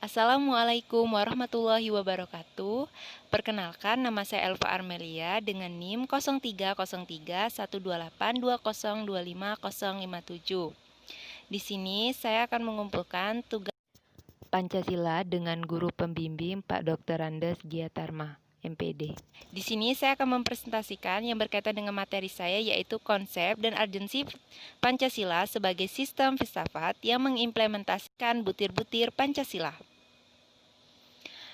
Assalamualaikum warahmatullahi wabarakatuh. Perkenalkan, nama saya Elva Armelia dengan NIM 03031282025057. Di sini saya akan mengumpulkan tugas Pancasila dengan guru pembimbing Pak Dr. Andes Giatarma, MPD. Di sini saya akan mempresentasikan yang berkaitan dengan materi saya, yaitu konsep dan urgensi Pancasila sebagai sistem filsafat yang mengimplementasikan butir-butir Pancasila.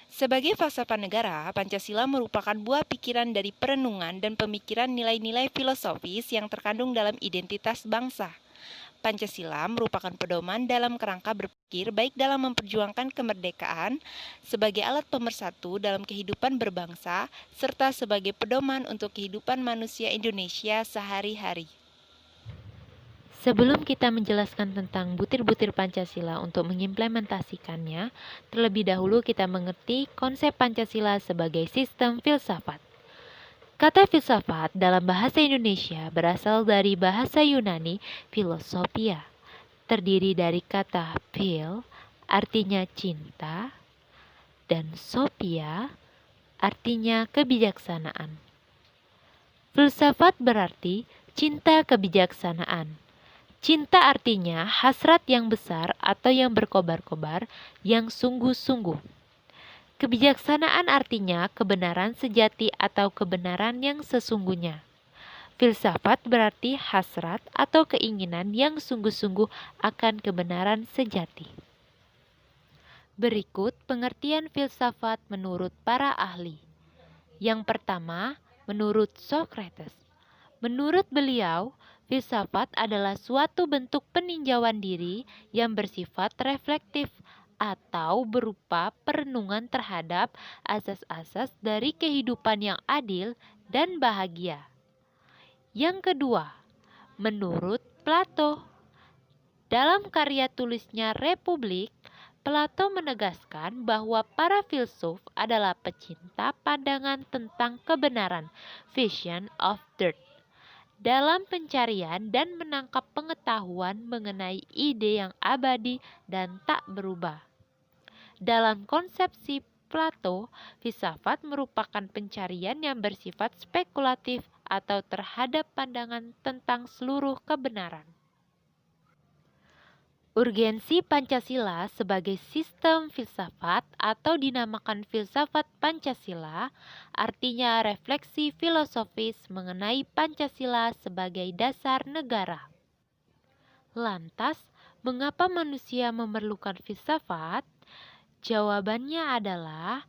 Sebagai falsafah negara, Pancasila merupakan buah pikiran dari perenungan dan pemikiran nilai-nilai filosofis yang terkandung dalam identitas bangsa. Pancasila merupakan pedoman dalam kerangka berpikir baik dalam memperjuangkan kemerdekaan sebagai alat pemersatu dalam kehidupan berbangsa, serta sebagai pedoman untuk kehidupan manusia Indonesia sehari-hari. Sebelum kita menjelaskan tentang butir-butir Pancasila untuk mengimplementasikannya, terlebih dahulu kita mengerti konsep Pancasila sebagai sistem filsafat. Kata filsafat dalam bahasa Indonesia berasal dari bahasa Yunani philosophia, terdiri dari kata phil, artinya cinta, dan sophia, artinya kebijaksanaan. Filsafat berarti cinta kebijaksanaan. Cinta artinya hasrat yang besar atau yang berkobar-kobar, yang sungguh-sungguh. Kebijaksanaan artinya kebenaran sejati atau kebenaran yang sesungguhnya. Filsafat berarti hasrat atau keinginan yang sungguh-sungguh akan kebenaran sejati. Berikut pengertian filsafat menurut para ahli. Yang pertama, menurut Socrates. Menurut beliau, filsafat adalah suatu bentuk peninjauan diri yang bersifat reflektif atau berupa perenungan terhadap asas-asas dari kehidupan yang adil dan bahagia. Yang kedua, menurut Plato. Dalam karya tulisnya Republik, Plato menegaskan bahwa para filsuf adalah pecinta pandangan tentang kebenaran, vision of truth, dalam pencarian dan menangkap pengetahuan mengenai ide yang abadi dan tak berubah. Dalam konsepsi Plato, filsafat merupakan pencarian yang bersifat spekulatif atau terhadap pandangan tentang seluruh kebenaran. Urgensi Pancasila sebagai sistem filsafat atau dinamakan filsafat Pancasila artinya refleksi filosofis mengenai Pancasila sebagai dasar negara. Lantas, mengapa manusia memerlukan filsafat? Jawabannya adalah,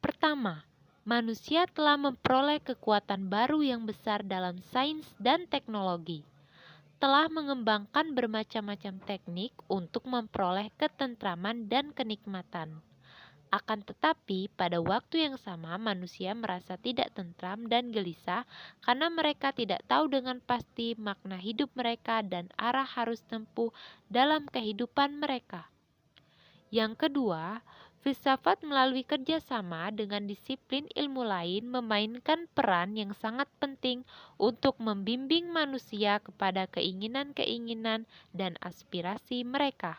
pertama, manusia telah memperoleh kekuatan baru yang besar dalam sains dan teknologi, telah mengembangkan bermacam-macam teknik untuk memperoleh ketentraman dan kenikmatan. Akan tetapi, pada waktu yang sama manusia merasa tidak tentram dan gelisah karena mereka tidak tahu dengan pasti makna hidup mereka dan arah harus tempuh dalam kehidupan mereka. Yang kedua, filsafat melalui kerjasama dengan disiplin ilmu lain memainkan peran yang sangat penting untuk membimbing manusia kepada keinginan-keinginan dan aspirasi mereka.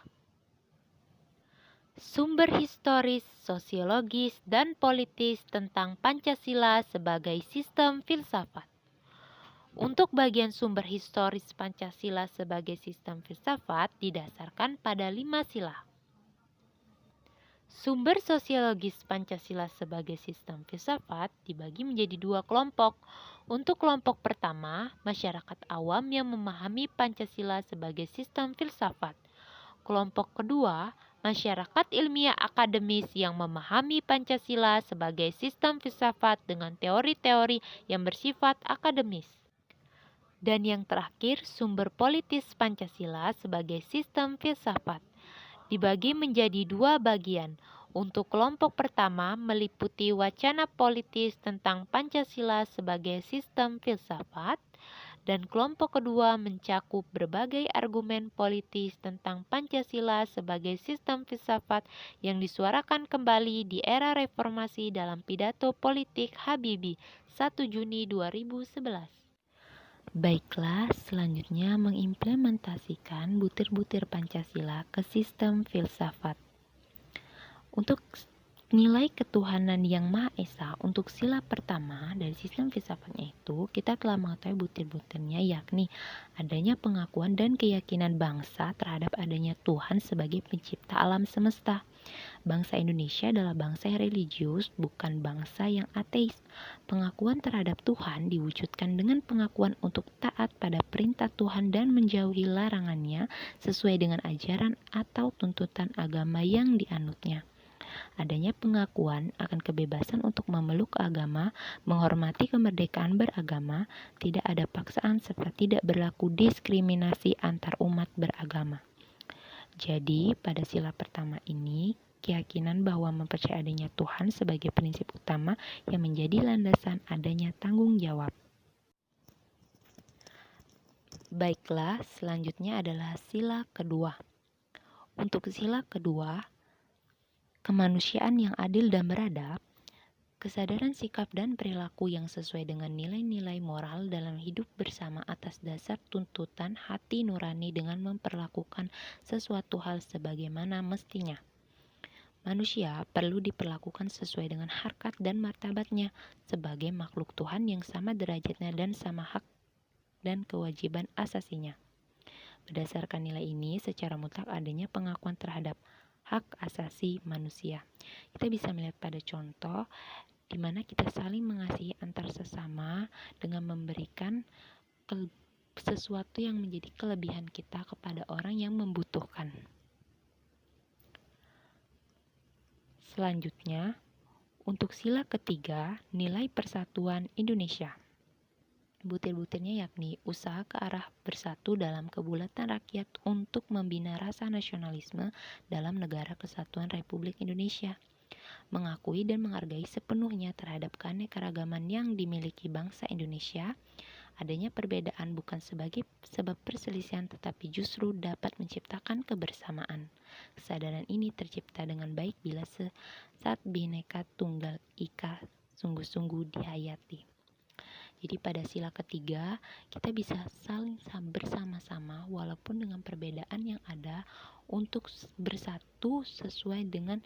Sumber historis, sosiologis, dan politis tentang Pancasila sebagai sistem filsafat. Untuk bagian sumber historis Pancasila sebagai sistem filsafat didasarkan pada 5 sila. Sumber sosiologis Pancasila sebagai sistem filsafat dibagi menjadi 2 kelompok. Untuk kelompok pertama, masyarakat awam yang memahami Pancasila sebagai sistem filsafat. Kelompok kedua, masyarakat ilmiah akademis yang memahami Pancasila sebagai sistem filsafat dengan teori-teori yang bersifat akademis. Dan yang terakhir, sumber politis Pancasila sebagai sistem filsafat dibagi menjadi 2 bagian. Untuk kelompok pertama meliputi wacana politis tentang Pancasila sebagai sistem filsafat, dan kelompok kedua mencakup berbagai argumen politis tentang Pancasila sebagai sistem filsafat yang disuarakan kembali di era reformasi dalam pidato politik Habibie 1 Juni 2011. Baiklah, selanjutnya mengimplementasikan butir-butir Pancasila ke sistem filsafat. Untuk nilai ketuhanan yang Maha Esa, untuk sila pertama dari sistem filsafatnya itu, kita telah mengetahui butir-butirnya, yakni adanya pengakuan dan keyakinan bangsa terhadap adanya Tuhan sebagai pencipta alam semesta. Bangsa Indonesia adalah bangsa yang religius, bukan bangsa yang ateis. Pengakuan terhadap Tuhan diwujudkan dengan pengakuan untuk taat pada perintah Tuhan dan menjauhi larangannya sesuai dengan ajaran atau tuntutan agama yang dianutnya. Adanya pengakuan akan kebebasan untuk memeluk agama, menghormati kemerdekaan beragama, tidak ada paksaan serta tidak berlaku diskriminasi antar umat beragama. Jadi, pada sila pertama ini, keyakinan bahwa mempercayai adanya Tuhan sebagai prinsip utama yang menjadi landasan adanya tanggung jawab. Baiklah, selanjutnya adalah sila kedua. Untuk sila kedua, kemanusiaan yang adil dan beradab, kesadaran sikap dan perilaku yang sesuai dengan nilai-nilai moral dalam hidup bersama atas dasar tuntutan hati nurani dengan memperlakukan sesuatu hal sebagaimana mestinya. Manusia perlu diperlakukan sesuai dengan harkat dan martabatnya sebagai makhluk Tuhan yang sama derajatnya dan sama hak dan kewajiban asasinya. Berdasarkan nilai ini, secara mutlak adanya pengakuan terhadap hak asasi manusia. Kita bisa melihat pada contoh di mana kita saling mengasihi antar sesama dengan memberikan sesuatu yang menjadi kelebihan kita kepada orang yang membutuhkan. Selanjutnya, untuk sila ketiga, nilai persatuan Indonesia. Butir-butirnya yakni usaha ke arah bersatu dalam kebulatan rakyat untuk membina rasa nasionalisme dalam negara kesatuan Republik Indonesia, mengakui dan menghargai sepenuhnya terhadap keanekaragaman yang dimiliki bangsa Indonesia. Adanya perbedaan bukan sebagai sebab perselisihan tetapi justru dapat menciptakan kebersamaan. Kesadaran ini tercipta dengan baik bila saat Bhinneka Tunggal Ika sungguh-sungguh dihayati. Jadi pada sila ketiga, kita bisa saling bersama-sama walaupun dengan perbedaan yang ada untuk bersatu sesuai dengan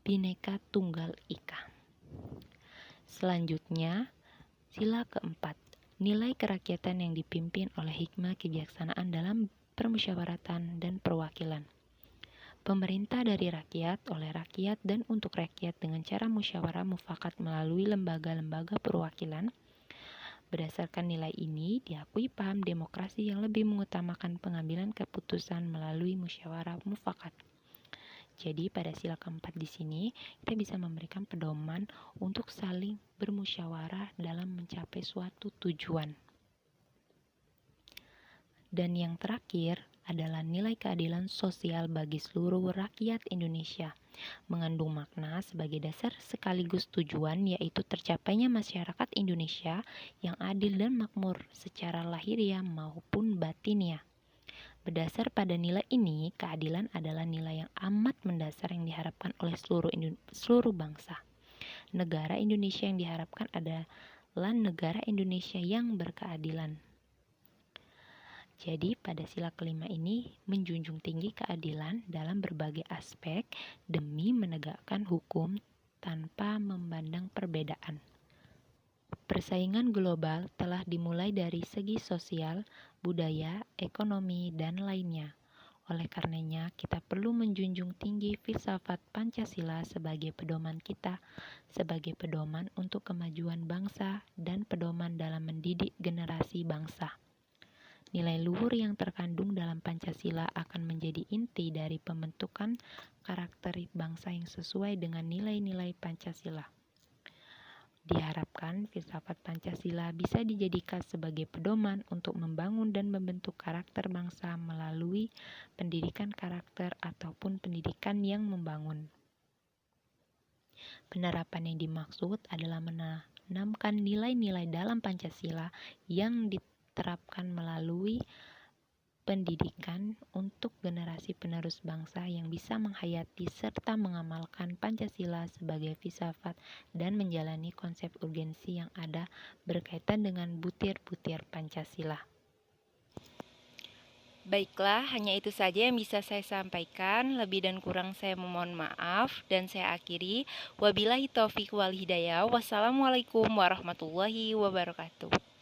Bhinneka Tunggal Ika. Selanjutnya, sila keempat, nilai kerakyatan yang dipimpin oleh hikmah kebijaksanaan dalam permusyawaratan dan perwakilan. Pemerintah dari rakyat, oleh rakyat, dan untuk rakyat dengan cara musyawarah mufakat melalui lembaga-lembaga perwakilan. Berdasarkan nilai ini, diakui paham demokrasi yang lebih mengutamakan pengambilan keputusan melalui musyawarah mufakat. Jadi pada sila keempat di sini, kita bisa memberikan pedoman untuk saling bermusyawarah dalam mencapai suatu tujuan. Dan yang terakhir adalah nilai keadilan sosial bagi seluruh rakyat Indonesia, mengandung makna sebagai dasar sekaligus tujuan, yaitu tercapainya masyarakat Indonesia yang adil dan makmur secara lahiriah maupun batiniah. Berdasar pada nilai ini, keadilan adalah nilai yang amat mendasar yang diharapkan oleh seluruh bangsa. Negara Indonesia yang diharapkan adalah negara Indonesia yang berkeadilan. Jadi pada sila kelima ini menjunjung tinggi keadilan dalam berbagai aspek demi menegakkan hukum tanpa memandang perbedaan. Persaingan global telah dimulai dari segi sosial, budaya, ekonomi, dan lainnya. Oleh karenanya, kita perlu menjunjung tinggi filsafat Pancasila sebagai pedoman kita, sebagai pedoman untuk kemajuan bangsa dan pedoman dalam mendidik generasi bangsa. Nilai luhur yang terkandung dalam Pancasila akan menjadi inti dari pembentukan karakter bangsa yang sesuai dengan nilai-nilai Pancasila. Diharapkan filsafat Pancasila bisa dijadikan sebagai pedoman untuk membangun dan membentuk karakter bangsa melalui pendidikan karakter ataupun pendidikan yang membangun. Penerapan yang dimaksud adalah menanamkan nilai-nilai dalam Pancasila yang diterapkan melalui pendidikan untuk generasi penerus bangsa yang bisa menghayati serta mengamalkan Pancasila sebagai filsafat dan menjalani konsep urgensi yang ada berkaitan dengan butir-butir Pancasila. Baiklah, hanya itu saja yang bisa saya sampaikan. Lebih dan kurang saya memohon maaf dan saya akhiri. Wabillahi taufiq wal hidayah. Wassalamualaikum warahmatullahi wabarakatuh.